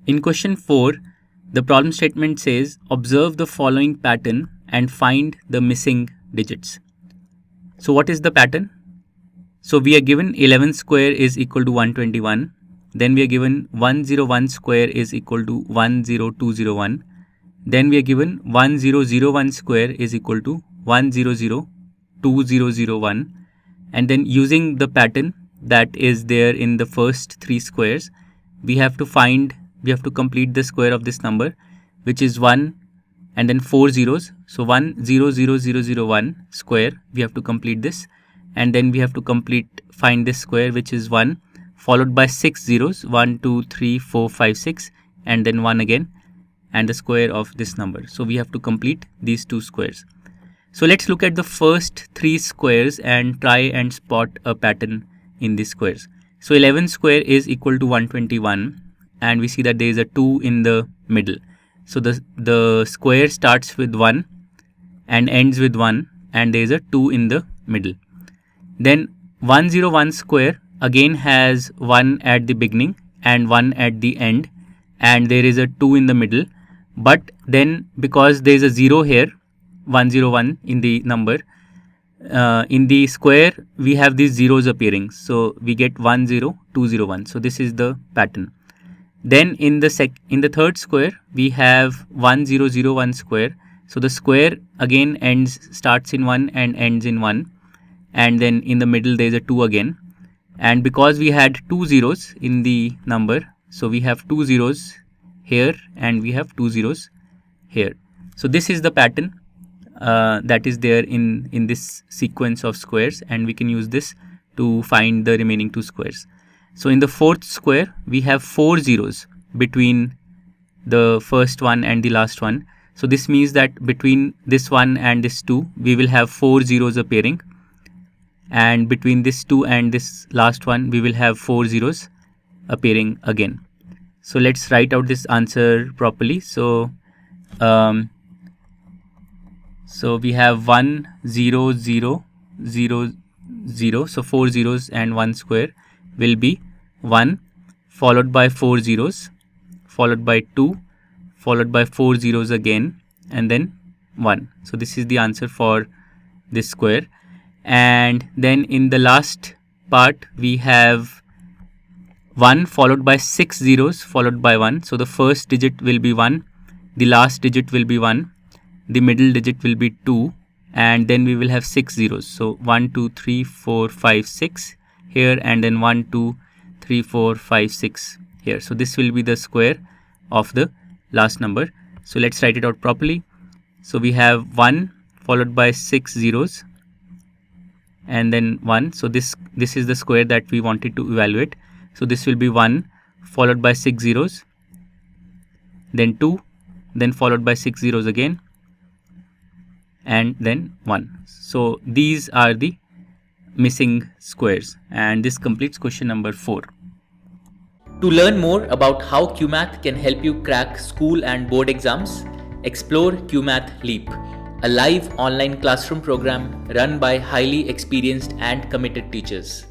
In question 4, the problem statement says, observe the following pattern and find the missing digits. So what is the pattern? So we are given 11 square is equal to 121. Then we are given 101 square is equal to 10201. Then we are given 1001 square is equal to 1002001. And then using the pattern that is there in the first three squares, we have to complete the square of this number, which is 1 and then 4 zeros. So 100001 square, we have to complete this. And then we have to find this square, which is 1, followed by 6 zeros, 1, 2, 3, 4, 5, 6, and then 1 again, and the square of this number. So we have to complete these two squares. So let's look at the first three squares and try and spot a pattern in these squares. So 11 square is equal to 121, and we see that there is a 2 in the middle. So the square starts with 1 and ends with 1, and there is a 2 in the middle. Then 101 square again has 1 at the beginning and 1 at the end, and there is a 2 in the middle. But then because there is a 0 here, 101 in the number, in the square we have these zeros appearing, so we get 10201. So this is the pattern. Then in the third square we have 1001 square. So the square again starts in 1 and ends in 1, and then in the middle there is a 2 again. And because we had 2 zeros in the number, so we have 2 zeros here and we have 2 zeros here. So this is the pattern that is there in this sequence of squares, and we can use this to find the remaining two squares. So in the fourth square we have 4 zeros between the first one and the last one. So this means that between this one and this 2 we will have 4 zeros appearing, and between this 2 and this last one we will have 4 zeros appearing again. So let's write out this answer properly. So we have 1 0 0 0 0. So 4 zeros and 1 square will be 1, followed by 4 zeros, followed by 2, followed by 4 zeros again, and then 1. So this is the answer for this square. And then in the last part we have 1 followed by 6 zeros followed by 1. So the first digit will be 1, the last digit will be 1, the middle digit will be 2, and then we will have 6 zeros. So 1 2 3 4 5 6 here, and then 1 2 3 4 5 6 here. So this will be the square of the last number. So let's write it out properly. So we have 1 followed by 6 zeros and then 1. So this is the square that we wanted to evaluate. So this will be 1 followed by 6 zeros, then 2, then followed by 6 zeros again, and then 1. So these are the missing squares, and this completes question number 4. To learn more about how QMath can help you crack school and board exams, explore QMath Leap, a live online classroom program run by highly experienced and committed teachers.